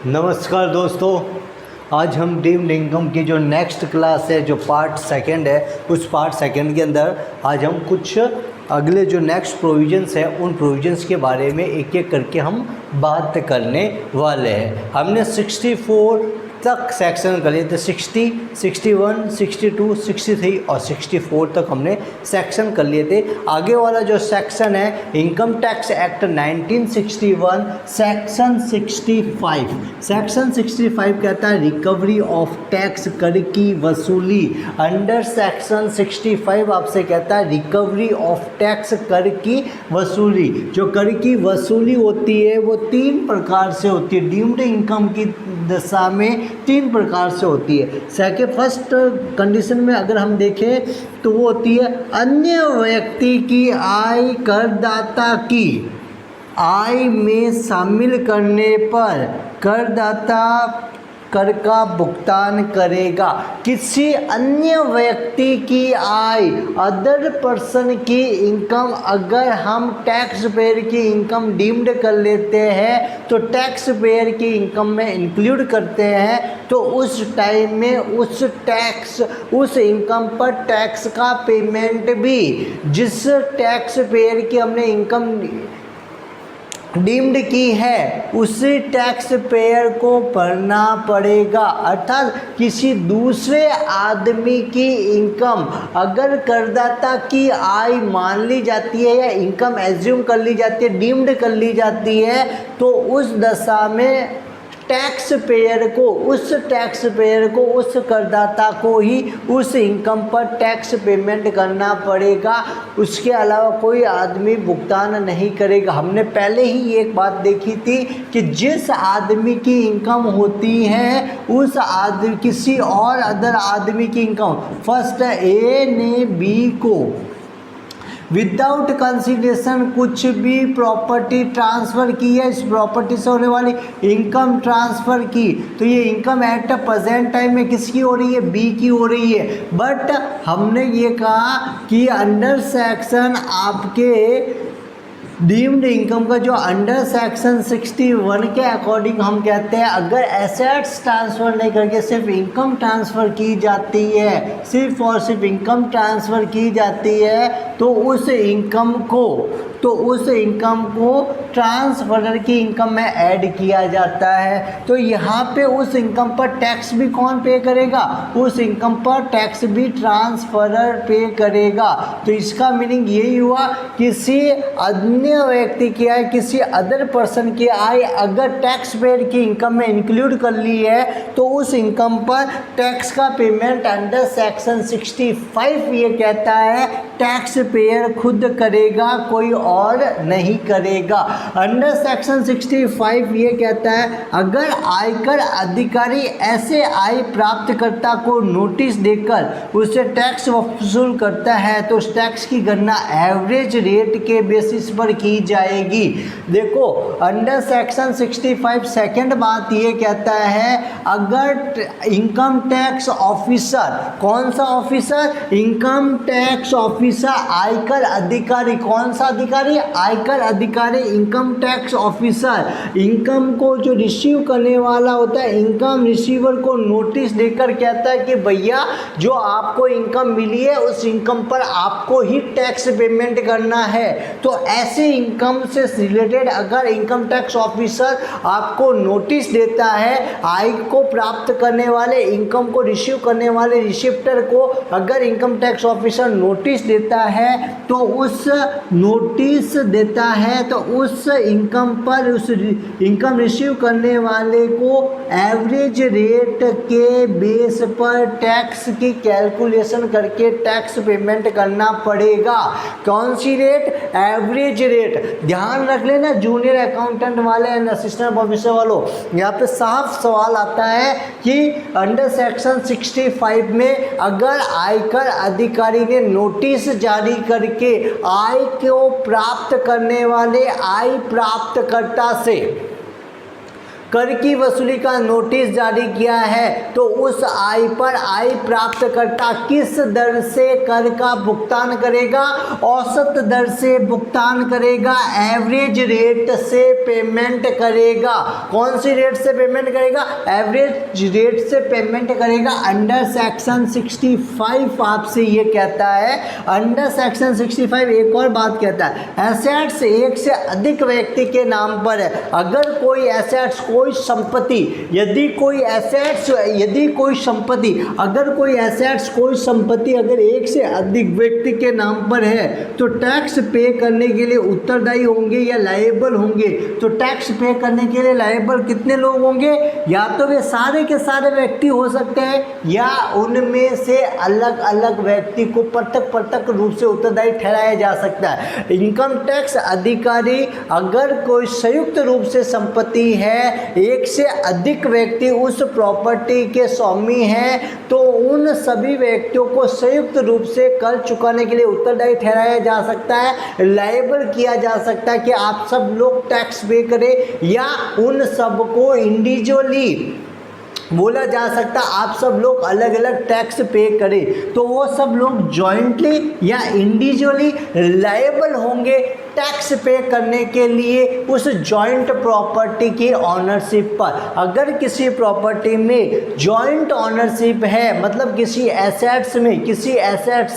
नमस्कार दोस्तों, आज हम डीम्ड इनकम की जो नेक्स्ट क्लास है, जो पार्ट सेकंड है, उस पार्ट सेकंड के अंदर आज हम कुछ अगले जो नेक्स्ट प्रोविजंस है उन प्रोविजंस के बारे में एक एक करके हम बात करने वाले हैं। हमने 64 तक सेक्शन कर लिए थे, 60, 61, 62, 63 और 64 तक हमने सेक्शन कर लिए थे। आगे वाला जो सेक्शन है income tax act 1961 section 65। Section 65 कहता है रिकवरी ऑफ टैक्स, कर की वसूली। अंडर सेक्शन 65 आपसे कहता है रिकवरी ऑफ टैक्स, कर की वसूली। जो कर की वसूली होती है वो 3 प्रकार से होती है। डीम्ड इनकम की दशा में 3 प्रकार से होती है। फर्स्ट कंडीशन में अगर हम देखें तो वो होती है अन्य व्यक्ति की आय करदाता की आय में शामिल करने पर करदाता कर का भुगतान करेगा। किसी अन्य व्यक्ति की आय, अदर पर्सन की इनकम अगर हम टैक्स पेयर की इनकम डीम्ड कर लेते हैं तो टैक्स पेयर की इनकम में इंक्लूड करते हैं, तो उस टाइम में उस इनकम पर टैक्स का पेमेंट भी जिस टैक्स पेयर की हमने इनकम डीम्ड की है उसी टैक्स पेयर को भरना पड़ेगा। अर्थात किसी दूसरे आदमी की इनकम अगर करदाता की आय मान ली जाती है या इनकम एज्यूम कर ली जाती है, डीम्ड कर ली जाती है, तो उस दशा में टैक्स पेयर को उस करदाता को ही उस इनकम पर टैक्स पेमेंट करना पड़ेगा। उसके अलावा कोई आदमी भुगतान नहीं करेगा। हमने पहले ही एक बात देखी थी कि जिस आदमी की इनकम होती है उस आदमी किसी और अदर आदमी की इनकम, फर्स्ट ए ने बी को विदाउट कंसिडरेशन कुछ भी प्रॉपर्टी ट्रांसफ़र की है, इस प्रॉपर्टी से होने वाली इनकम ट्रांसफ़र की, तो ये इनकम एट प्रेजेंट टाइम में किसकी हो रही है? बी की हो रही है। बट हमने ये कहा कि अंडर सेक्शन आपके डीम्ड इनकम का जो अंडर सेक्शन 61 के अकॉर्डिंग हम कहते हैं अगर एसेट्स ट्रांसफ़र नहीं करके सिर्फ इनकम ट्रांसफ़र की जाती है, सिर्फ और सिर्फ इनकम ट्रांसफ़र की जाती है, तो उस इनकम को ट्रांसफरर की इनकम में ऐड किया जाता है। तो यहाँ पे उस इनकम पर टैक्स भी कौन पे करेगा? उस इनकम पर टैक्स भी ट्रांसफरर पे करेगा। तो इसका मीनिंग यही हुआ किसी अन्य व्यक्ति की आय, किसी अदर पर्सन की आय अगर टैक्स पेयर की इनकम में इंक्लूड कर ली है तो उस इनकम पर टैक्स का पेमेंट अंडर सेक्शन 65 ये कहता है टैक्स पेयर खुद करेगा, कोई और नहीं करेगा। अंडर सेक्शन 65 ये कहता है अगर आयकर अधिकारी ऐसे आय प्राप्तकर्ता को नोटिस देकर उसे टैक्स वसूल करता है तो उस टैक्स की गणना एवरेज रेट के बेसिस पर की जाएगी। देखो अंडर सेक्शन 65 सेकंड बात ये कहता है अगर इनकम टैक्स ऑफिसर, कौन सा ऑफिसर? इनकम टैक्स ऑफिसर, आयकर अधिकारी। कौन सा अधिकारी? आयकर अधिकारी, इनकम टैक्स ऑफिसर। इनकम को जो रिसीव करने वाला होता है, इनकम रिसीवर को नोटिस देकर कहता है कि भैया जो आपको इनकम मिली है उस इनकम पर आपको ही टैक्स पेमेंट करना है। तो ऐसे इनकम से रिलेटेड अगर इनकम टैक्स ऑफिसर आपको नोटिस देता है, आय को प्राप्त करने वाले, इनकम को रिसीव करने वाले रिसिप्टर को अगर इनकम टैक्स ऑफिसर नोटिस देता है तो उस इनकम पर, उस इनकम रिसीव करने वाले को एवरेज रेट के बेस पर टैक्स की कैलकुलेशन करके टैक्स पेमेंट करना पड़ेगा। कौन सी रेट? Average rate. ध्यान रख लेना जूनियर अकाउंटेंट वाले एंड असिस्टेंट ऑफिसर वालों, यहाँ पे साफ सवाल आता है कि अंडर सेक्शन 65 में अगर आयकर अधिकारी ने नोटिस जारी करके आय को प्राप्त करने वाले आय प्राप्तकर्ता से कर की वसूली का नोटिस जारी किया है तो उस आय पर आय प्राप्तकर्ता किस दर से कर का भुगतान करेगा? औसत दर से भुगतान करेगा, एवरेज रेट से पेमेंट करेगा। कौन सी रेट से पेमेंट करेगा? एवरेज रेट से पेमेंट करेगा। अंडर सेक्शन 65 आपसे ये कहता है, अंडर सेक्शन 65 एक और बात कहता है, एसेट्स एक से अधिक व्यक्ति के नाम पर है। अगर कोई एसेट्स, कोई संपत्ति, यदि कोई एसेट्स, यदि कोई संपत्ति, अगर कोई एसेट्स, कोई संपत्ति अगर एक से अधिक व्यक्ति के नाम पर है तो टैक्स पे करने के लिए उत्तरदायी होंगे या लायबल होंगे? तो टैक्स पे करने के लिए लायबल कितने लोग होंगे? या तो वे सारे के सारे व्यक्ति हो सकते हैं या उनमें से अलग अलग व्यक्ति को पृथक पृथक रूप से उत्तरदायी ठहराया जा सकता है। इनकम टैक्स अधिकारी अगर कोई संयुक्त रूप से संपत्ति है, एक से अधिक व्यक्ति उस प्रॉपर्टी के स्वामी हैं, तो उन सभी व्यक्तियों को संयुक्त रूप से कर चुकाने के लिए उत्तरदायी ठहराया जा सकता है, लायबल किया जा सकता है कि आप सब लोग टैक्स पे करें, या उन सबको इंडिविजुअली बोला जा सकता आप सब लोग अलग अलग टैक्स पे करें। तो वो सब लोग जॉइंटली या इंडिविजुअली लायबल होंगे टैक्स पे करने के लिए उस जॉइंट प्रॉपर्टी की ऑनरशिप पर। अगर किसी प्रॉपर्टी में जॉइंट ऑनरशिप है, मतलब किसी एसेट्स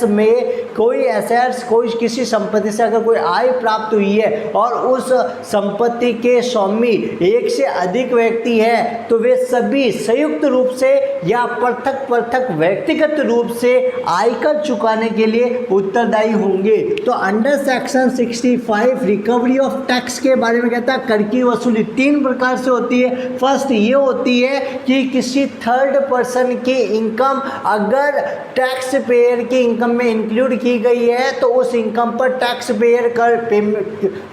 में कोई एसेट्स, कोई किसी संपत्ति से अगर कोई आय प्राप्त हुई है और उस संपत्ति के स्वामी एक से अधिक व्यक्ति है, तो वे सभी संयुक्त रूप से या पृथक पृथक व्यक्तिगत रूप से आयकर चुकाने के लिए उत्तरदायी होंगे। तो under section 65 recovery of tax के बारे में कहता है, कर की वसूली 3 प्रकार से होती है। फर्स्ट ये होती है कि किसी थर्ड पर्सन की इनकम अगर टैक्स पेयर की इनकम में इंक्लूड की गई है तो उस इनकम पर टैक्स पेयर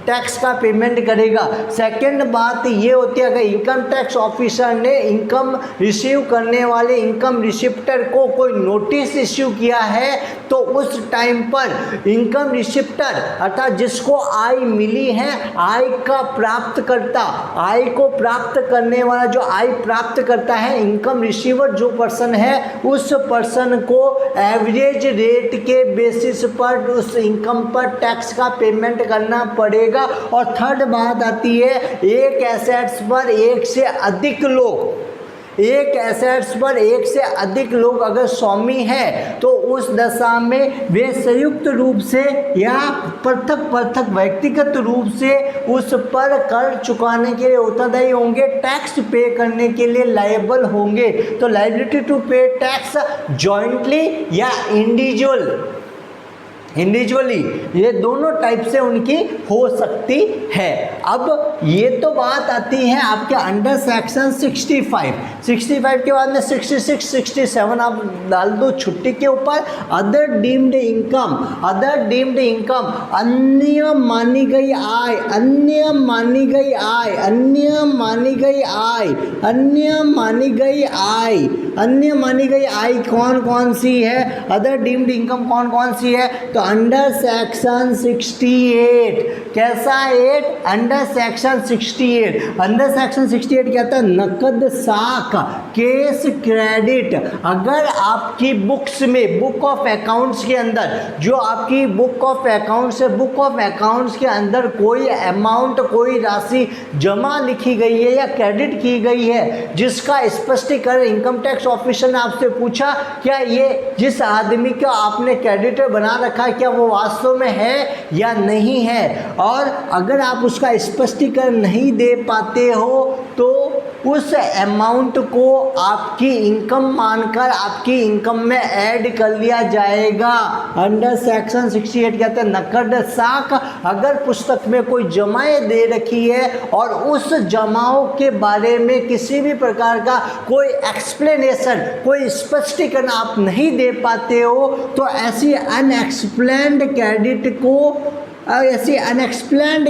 टैक्स का पेमेंट करेगा। सेकंड बात ये होती है, अगर इनकम टैक्स ऑफिसर ने इनकम रिसीव करने वाले इनकम रिसिप्टर को कोई नोटिस इश्यू किया है तो उस टाइम पर इनकम रिसिप्टर अर्थात जिसको आय मिली है, आय का प्राप्तकर्ता, आय को प्राप्त करने वाला जो आय प्राप्त करता है, इनकम रिसीवर जो पर्सन है, उस पर्सन को एवरेज रेट के बेसिस पर उस इनकम पर टैक्स का पेमेंट करना पड़ेगा। और थर्ड बात आती है, एक एसेट्स पर एक से अधिक लोग, एक एसेट्स पर एक से अधिक लोग अगर स्वामी है तो उस दशा में वे संयुक्त रूप से या पृथक पृथक व्यक्तिगत रूप से उस पर कर चुकाने के लिए उत्तरदायी होंगे, टैक्स पे करने के लिए लायबल होंगे। तो लायबिलिटी टू पे टैक्स जॉइंटली या इंडिविजुअली ये दोनों टाइप से उनकी हो सकती है। अब ये तो बात आती है आपके अंडर सेक्शन 65 के बाद में 66, 67 आप डाल दो छुट्टी के ऊपर। अदर डीम्ड इनकम, अन्य मानी गई आय, अन्य मानी गई आय कौन कौन सी है? अदर डीम्ड इनकम कौन कौन सी है? तो अंडर सेक्शन 68, कैसा 8? अंडर सेक्शन 68 कहता है नकद साख, केस क्रेडिट। अगर आपकी बुक्स में, बुक ऑफ अकाउंट्स के अंदर, जो आपकी बुक ऑफ अकाउंट्स है, बुक ऑफ अकाउंट्स के अंदर कोई अमाउंट, कोई राशि जमा लिखी गई है या क्रेडिट की गई है, जिसका स्पष्टीकरण इनकम टैक्स ऑफिसर ने आपसे पूछा, क्या ये जिस आदमी का आपने क्रेडिटर बना रखा है क्या वो वास्तव में है या नहीं है? और अगर आप उसका स्पष्टीकरण नहीं दे पाते हो तो उस अमाउंट को आपकी इनकम मानकर आपकी इनकम में ऐड कर लिया जाएगा। अंडर सेक्शन 68 कहते हैं नकद साख, अगर पुस्तक में कोई जमाएं दे रखी है और उस जमाओं के बारे में किसी भी प्रकार का कोई एक्सप्लेनेशन, कोई स्पष्टीकरण आप नहीं दे पाते हो तो ऐसी अनएक्सप्लेन्ड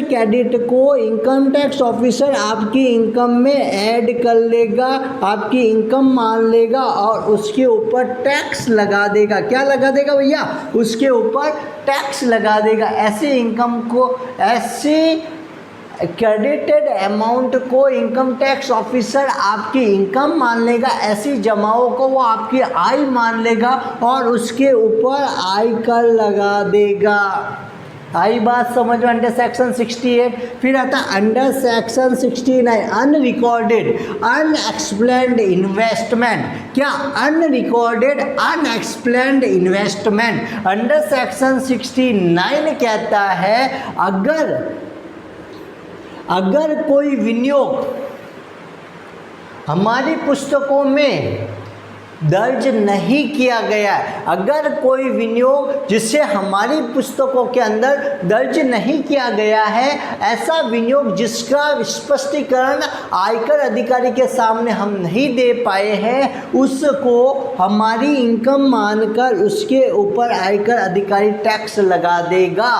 क्रेडिट को इनकम टैक्स ऑफिसर आपकी इनकम में ऐड कर लेगा, आपकी इनकम मान लेगा और उसके ऊपर टैक्स लगा देगा। क्या लगा देगा भैया? उसके ऊपर टैक्स लगा देगा। ऐसी इनकम को, ऐसी क्रेडिटेड अमाउंट को इनकम टैक्स ऑफिसर आपकी इनकम मान लेगा, ऐसी जमाओं को वो आपकी आय मान लेगा और उसके ऊपर आयकर लगा देगा। आई बात समझ में? अंडर सेक्शन 68 फिर आता है under section 69 unrecorded unexplained investment. क्या? Unrecorded unexplained investment. Under section 69 कहता है अगर कोई विनियोग हमारी पुस्तकों में दर्ज नहीं किया गया है, अगर कोई विनियोग जिसे हमारी पुस्तकों के अंदर दर्ज नहीं किया गया है, ऐसा विनियोग जिसका स्पष्टीकरण आयकर अधिकारी के सामने हम नहीं दे पाए हैं, उसको हमारी इनकम मानकर उसके ऊपर आयकर अधिकारी टैक्स लगा देगा।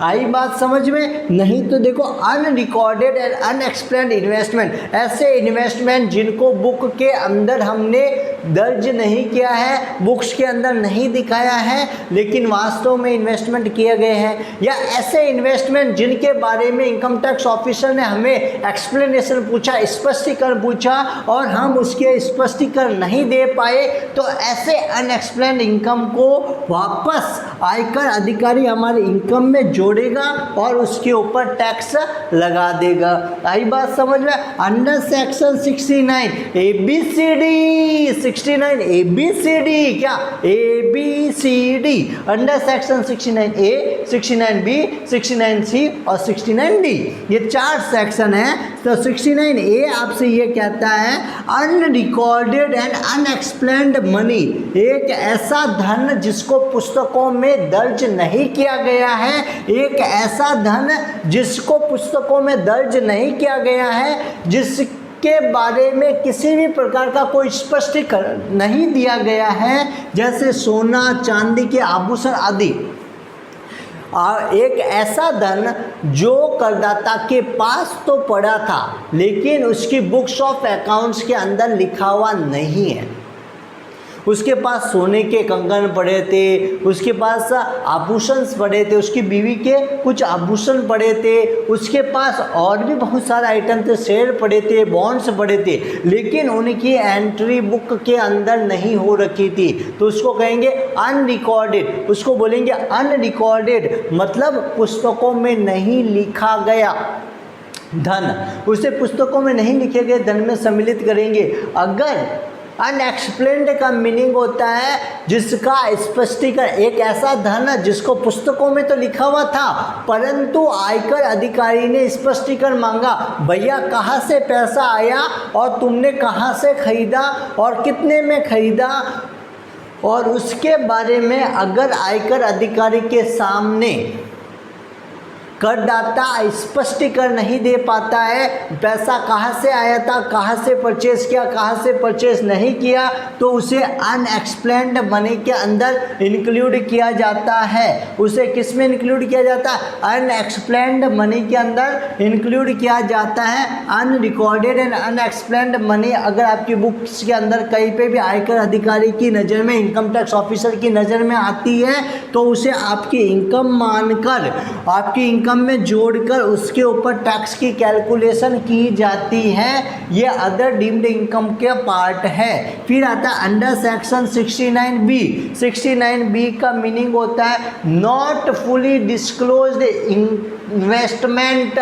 आई बात समझ में? नहीं तो देखो अनरिकॉर्डेड एंड अनएक्सप्लेन्ड इन्वेस्टमेंट, ऐसे इन्वेस्टमेंट जिनको बुक के अंदर हमने दर्ज नहीं किया है, बुक्स के अंदर नहीं दिखाया है, लेकिन वास्तव में इन्वेस्टमेंट किए गए हैं, या ऐसे इन्वेस्टमेंट जिनके बारे में इनकम टैक्स ऑफिसर ने हमें एक्सप्लेनेशन पूछा, स्पष्टीकरण पूछा और हम उसके स्पष्टीकरण नहीं दे पाए, तो ऐसे अनएक्सप्लेन्ड इनकम को वापस आयकर अधिकारी हमारे इनकम में जोड़ेगा और उसके ऊपर टैक्स लगा देगा। आई बात समझ में? अंडर सेक्शन 69 ABCD 69 ABCD, क्या? ABCD under section 69A 69B 69C और 69D, ये 4 सेक्शन है। तो 69A आपसे ये कहता है अनरिकॉर्डेड एंड अनएक्सप्लेन्ड मनी, एक ऐसा धन जिसको पुस्तकों में दर्ज नहीं किया गया है, एक ऐसा धन जिसको पुस्तकों में दर्ज नहीं किया गया है, के बारे में किसी भी प्रकार का कोई स्पष्टीकरण नहीं दिया गया है, जैसे सोना चांदी के आभूषण आदि। एक ऐसा धन जो करदाता के पास तो पड़ा था लेकिन उसकी बुक्स ऑफ अकाउंट्स के अंदर लिखा हुआ नहीं है। उसके पास सोने के कंगन पड़े थे, उसके पास आभूषण पड़े थे, उसकी बीवी के कुछ आभूषण पड़े थे, उसके पास और भी बहुत सारे आइटम थे, शेयर पड़े थे, बॉन्ड्स पड़े थे, लेकिन उनकी एंट्री बुक के अंदर नहीं हो रखी थी, तो उसको कहेंगे अनरिकॉर्डेड। उसको बोलेंगे अनरिकॉर्डेड मतलब पुस्तकों में नहीं लिखा गया धन, उसे पुस्तकों में नहीं लिखे गए धन में सम्मिलित करेंगे। अगर अनएक्सप्लेन्ड का मीनिंग होता है जिसका स्पष्टीकरण, एक ऐसा धन जिसको पुस्तकों में तो लिखा हुआ था परंतु आयकर अधिकारी ने स्पष्टीकरण मांगा, भैया कहाँ से पैसा आया और तुमने कहाँ से खरीदा और कितने में खरीदा, और उसके बारे में अगर आयकर अधिकारी के सामने करदाता स्पष्टीकरण नहीं दे पाता है, पैसा कहाँ से आया था, कहाँ से परचेज किया, कहाँ से परचेज नहीं किया, तो उसे अनएक्सप्लेन्ड मनी के अंदर इंक्लूड किया जाता है। उसे किस में इंक्लूड किया जाता है? अनएक्सप्लेन्ड मनी के अंदर इंक्लूड किया जाता है। अनरिकॉर्डेड एंड अनएक्सप्लेन्ड मनी अगर आपकी बुक्स के अंदर कहीं पे भी आयकर अधिकारी की नज़र में, इनकम टैक्स ऑफिसर की नज़र में आती है, तो उसे आपकी इनकम मानकर, आपकी इनकम में जोड़कर उसके ऊपर टैक्स की कैलकुलेशन की जाती है। ये अदर डीम्ड इनकम के पार्ट है। फिर आता है अंडर सेक्शन 69B। 69B का मीनिंग होता है नॉट फुली डिस्क्लोज्ड इन्वेस्टमेंट,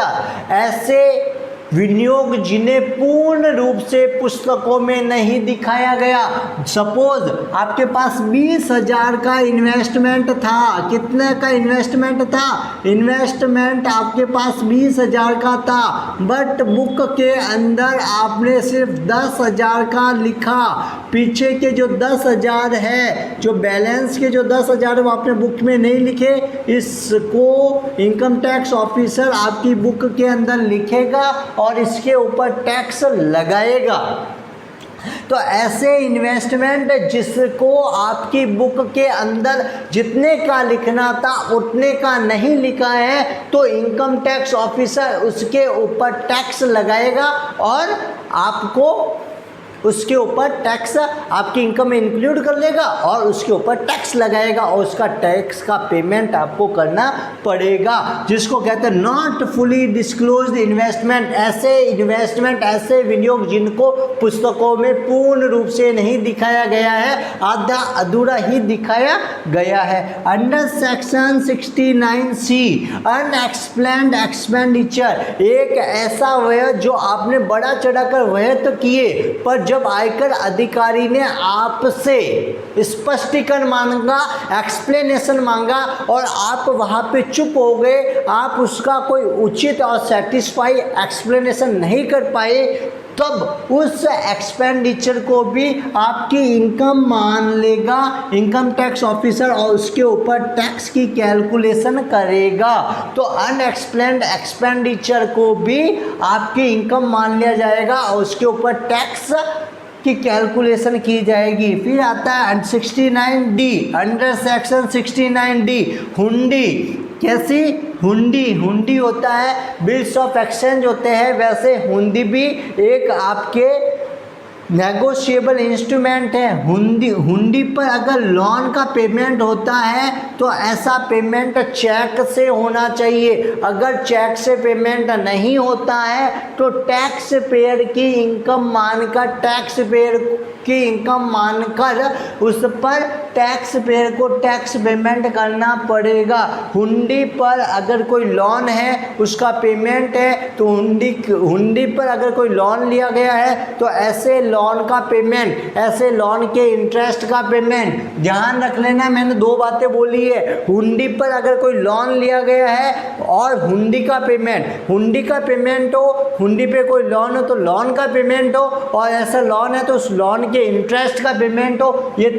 ऐसे विनियोग जिन्हें पूर्ण रूप से पुस्तकों में नहीं दिखाया गया। सपोज आपके पास 20,000 का इन्वेस्टमेंट था, कितने का इन्वेस्टमेंट था? इन्वेस्टमेंट आपके पास 20,000 का था, बट बुक के अंदर आपने सिर्फ 10,000 का लिखा, पीछे के जो 10,000 है, जो बैलेंस के जो 10,000 वो आपने बुक में नहीं लिखे, इसको इनकम टैक्स ऑफिसर आपकी बुक के अंदर लिखेगा और इसके ऊपर टैक्स लगाएगा। तो ऐसे इन्वेस्टमेंट जिसको आपकी बुक के अंदर जितने का लिखना था उतने का नहीं लिखा है, तो इनकम टैक्स ऑफिसर उसके ऊपर टैक्स लगाएगा और आपको उसके ऊपर टैक्स आपकी इनकम में इंक्लूड कर लेगा और उसके ऊपर टैक्स लगाएगा और उसका टैक्स का पेमेंट आपको करना पड़ेगा, जिसको कहते हैं नॉट फुली डिस्क्लोज्ड इन्वेस्टमेंट। ऐसे विनियोग जिनको पुस्तकों में पूर्ण रूप से नहीं दिखाया गया है, आधा अधूरा ही दिखाया गया है। Under section 69C unexplained expenditure, एक ऐसा व्यय जो आपने बड़ा चढ़ाकर व्यय तो किए, पर जब आयकर अधिकारी ने आपसे स्पष्टीकरण मांगा, एक्सप्लेनेशन मांगा और आप वहां पे चुप हो गए, आप उसका कोई उचित और सेटिस्फाई एक्सप्लेनेशन नहीं कर पाए, तब उस एक्सपेंडिचर को भी आपकी इनकम मान लेगा इनकम टैक्स ऑफिसर और उसके ऊपर टैक्स की कैलकुलेशन करेगा। तो अनएक्सप्लेन्ड एक्सपेंडिचर को भी आपकी इनकम मान लिया जाएगा और उसके ऊपर टैक्स की कैलकुलेशन की जाएगी। फिर आता है 69D, अंडर सेक्शन 69D हुंडी। कैसी हुंडी होता है, बिल्स ऑफ एक्सचेंज होते हैं, वैसे हुंडी भी एक आपके नेगोशिएबल इंस्ट्रूमेंट है। हुंडी पर अगर लोन का पेमेंट होता है तो ऐसा पेमेंट चेक से होना चाहिए। अगर चेक से पेमेंट नहीं होता है तो टैक्स पेयर की इनकम मानकर उस पर टैक्स पेयर को टैक्स पेमेंट करना पड़ेगा। हुंडी पर अगर कोई लोन है उसका पेमेंट है तो हुंडी पर अगर कोई लोन लिया गया है तो ऐसे लोन का पेमेंट, ऐसे लोन के इंटरेस्ट का पेमेंट, ध्यान रख लेना मैंने दो बातें बोली है। हुंडी पर अगर कोई लोन लिया गया है और हुंडी का पेमेंट हो, हुंडी पे कोई लोन हो तो लोन का पेमेंट हो, और ऐसा लोन है तो उस लोन के इंटरेस्ट का पेमेंट हो, ये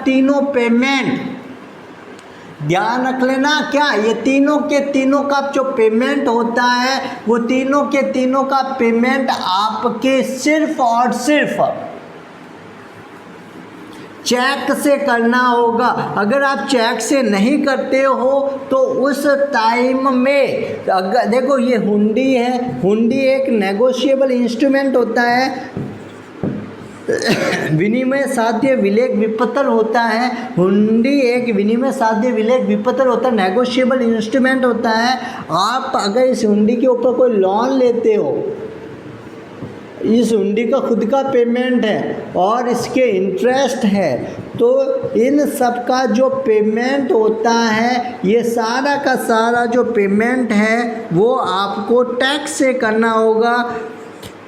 तीनों पेमेंट ध्यान रख लेना। क्या ये तीनों के तीनों का जो पेमेंट होता है वो तीनों के तीनों का पेमेंट आपके सिर्फ और सिर्फ चेक से करना होगा। अगर आप चेक से नहीं करते हो तो उस टाइम में अगर देखो ये हुंडी है, हुंडी एक नेगोशिएबल इंस्ट्रूमेंट होता है, विनिमय साध्य विलेख विपत्र होता है। हुंडी एक विनिमय साध्य विलेख विपत्र होता है, नेगोशिएबल इंस्ट्रूमेंट होता है। आप अगर इस हुंडी के ऊपर कोई लोन लेते हो, इस हुंडी का खुद का पेमेंट है और इसके इंटरेस्ट है, तो इन सब का जो पेमेंट होता है, ये सारा का सारा जो पेमेंट है वो आपको टैक्स से करना होगा।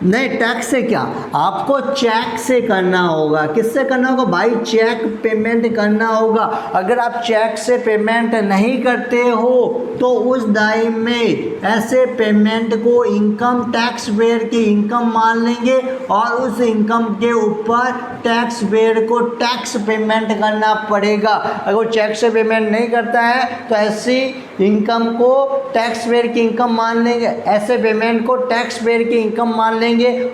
नहीं, टैक्स से क्या, आपको चेक से करना होगा। किससे करना होगा भाई? चेक पेमेंट करना होगा। अगर आप चेक से पेमेंट नहीं करते हो तो उस टाइम में ऐसे पेमेंट को इनकम टैक्स पेयर की इनकम मान लेंगे और उस इनकम के ऊपर टैक्स पेयर को टैक्स पेमेंट करना पड़ेगा। अगर चेक से पेमेंट नहीं करता है तो ऐसी इनकम को टैक्स पेयर की इनकम मान लेंगे, ऐसे पेमेंट को टैक्स पेयर की इनकम मान लेंगे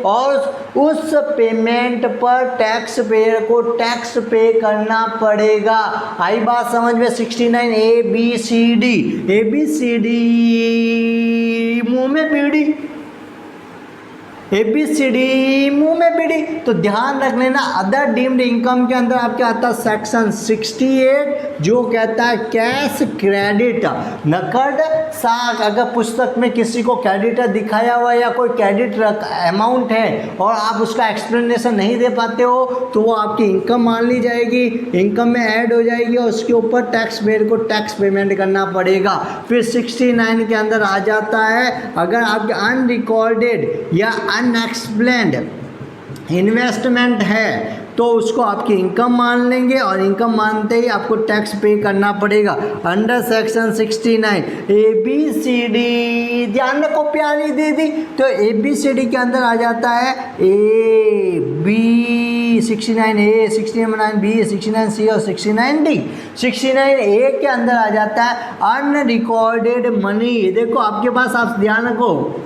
और उस पेमेंट पर टैक्स पेयर को टैक्स पे करना पड़ेगा। आई बात समझ में? 69 ABCD मुंह में बीड़ी, ABCD मुंह में बीड़ी। तो ध्यान रख लेना, अदर डीम्ड इनकम के अंदर आपके आता है सेक्शन 68 जो कहता है कैश क्रेडिट, नकद साख। अगर पुस्तक में किसी को क्रेडिट दिखाया हुआ या कोई क्रेडिट अमाउंट है और आप उसका एक्सप्लेनेशन नहीं दे पाते हो तो वो आपकी इनकम मान ली जाएगी, इनकम में ऐड हो जाएगी और उसके ऊपर टैक्स पेयर को टैक्स पेमेंट करना पड़ेगा। फिर 69 के अंदर आ जाता है अगर आपके अनरिकॉर्डेड या अनएक्सप्लेन्ड इन्वेस्टमेंट है तो उसको आपकी इनकम मान लेंगे और इनकम मानते ही आपको टैक्स पे करना पड़ेगा। अंडर सेक्शन 69 ABCD, ध्यान रखो प्यारी दीदी, तो ABCD के अंदर आ जाता है AB, 69A, 69B, 69C और 69D। 69A के अंदर आ जाता है अनरिकॉर्डेड मनी। देखो आपके पास, आप ध्यान रखो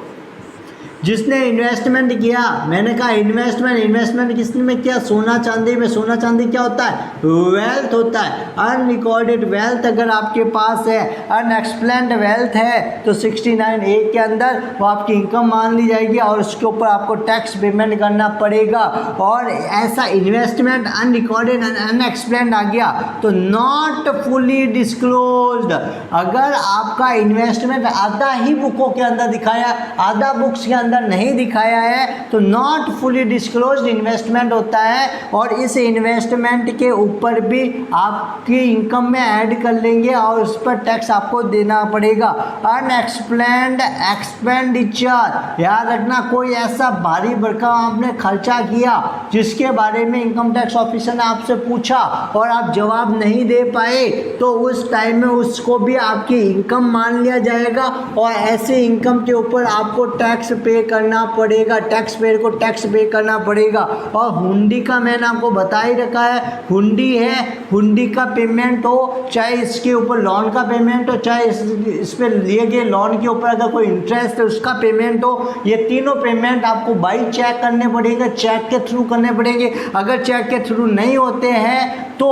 जिसने इन्वेस्टमेंट किया, मैंने कहा इन्वेस्टमेंट किसने में किया, सोना चांदी में। सोना चांदी क्या होता है, वेल्थ होता है। अनरिकॉर्डेड वेल्थ अगर आपके पास है, अनएक्सप्लेन्ड वेल्थ है, तो 69A के अंदर वो आपकी इनकम मान ली जाएगी और उसके ऊपर आपको टैक्स पेमेंट करना पड़ेगा। और ऐसा इन्वेस्टमेंट अनरिकॉर्डेड अनएक्सप्लेन्ड आ गया तो नॉट फुली डिस्क्लोज्ड। अगर आपका इन्वेस्टमेंट आधा ही बुकों के अंदर दिखाया, आधा बुक्स के अंदर नहीं दिखाया है, तो नॉट फुली डिस्क्लोज्ड इन्वेस्टमेंट होता है। और इस इन्वेस्टमेंट के ऊपर भी आपकी इनकम में ऐड कर लेंगे और उस पर टैक्स आपको देना पड़ेगा। अनएक्सप्लेन्ड एक्सपेंडिचर, याद रखना, कोई ऐसा भारी भरकम आपने खर्चा किया जिसके बारे में इनकम टैक्स ऑफिसर ने आपसे पूछा और आप जवाब नहीं दे पाए, तो उस टाइम में उसको भी आपकी इनकम मान लिया जाएगा और ऐसे इनकम के ऊपर आपको टैक्स पे करना पड़ेगा, टैक्स पेयर को टैक्स पे करना पड़ेगा। और हुंडी का मैंने आपको बता ही रखा है, हुंडी है, हुंडी का पेमेंट हो, चाहे इसके ऊपर लोन का पेमेंट हो, चाहे इस पर लिए गए लोन के ऊपर अगर कोई इंटरेस्ट है उसका पेमेंट हो, ये तीनों पेमेंट आपको बाई चेक करने पड़ेंगे, चेक के थ्रू करने पड़ेंगे। अगर चेक के थ्रू नहीं होते हैं तो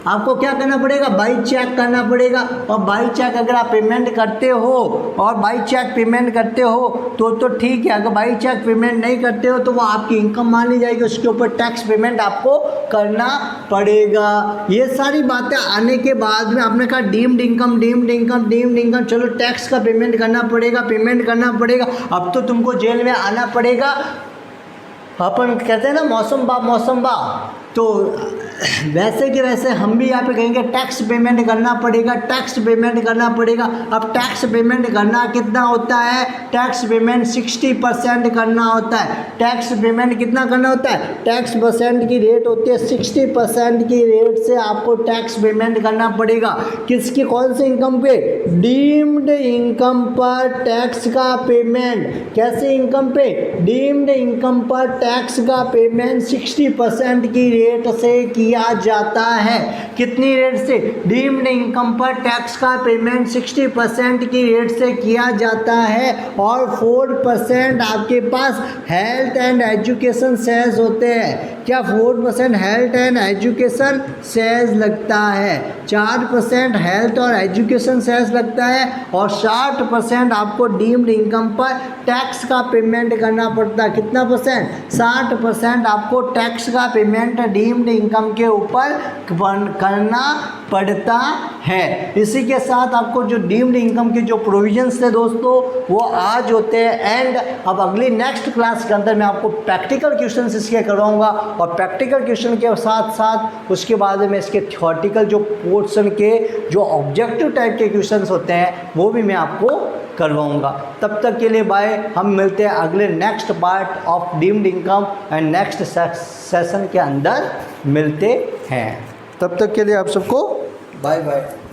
आपको क्या करना पड़ेगा, बाई चेक करना पड़ेगा। और बाई चेक अगर आप पेमेंट करते हो और बाई चेक पेमेंट करते हो तो ठीक है, अगर बाई चेक पेमेंट नहीं करते हो तो वो आपकी इनकम मान ली जाएगी, उसके ऊपर टैक्स पेमेंट आपको करना पड़ेगा। ये सारी बातें आने के बाद में आपने कहा डीम्ड इनकम, चलो टैक्स का पेमेंट करना पड़ेगा। अब तो तुमको जेल में आना पड़ेगा। अपन कहते हैं ना मौसम बा, तो वैसे कि वैसे हम भी यहाँ पे कहेंगे टैक्स पेमेंट करना पड़ेगा। अब टैक्स पेमेंट करना कितना होता है, टैक्स पेमेंट 60% करना होता है। टैक्स पेमेंट कितना करना होता है, टैक्स परसेंट की रेट होती है 60% की रेट से आपको टैक्स पेमेंट करना पड़ेगा। किसकी, कौन से इनकम पे, डीम्ड इनकम पर टैक्स का पेमेंट। कैसे इनकम पे, डीम्ड इनकम पर टैक्स का पेमेंट 60% की रेट से किया जाता है। कितनी रेट से, डीम्ड इनकम पर टैक्स का पेमेंट 60% की रेट से किया जाता है। और 4% आपके पास हेल्थ एंड एजुकेशन सेस होते हैं। क्या 4% हेल्थ एंड एजुकेशन सेस लगता है, 4% हेल्थ और एजुकेशन सेस लगता है और 60% आपको डीम्ड इनकम पर टैक्स का पेमेंट करना पड़ता है। कितना परसेंट, 60% आपको टैक्स का पेमेंट डीम्ड इनकम के ऊपर करना पड़ता है। इसी के साथ आपको जो डीम्ड इनकम के जो प्रोविजंस थे दोस्तों वो आज होते हैं एंड। अब अगली नेक्स्ट क्लास के अंदर मैं आपको प्रैक्टिकल क्वेश्चंस इसके करवाऊंगा और प्रैक्टिकल क्वेश्चन के साथ साथ उसके बाद में इसके थ्योरेटिकल जो पोर्शन के जो ऑब्जेक्टिव टाइप के क्वेश्चंस होते हैं वो भी मैं आपको करवाऊंगा। तब तक के लिए बाय, हम मिलते हैं अगले next part of deemed income and next session के अंदर मिलते हैं। तब तक के लिए आप सबको बाय बाय।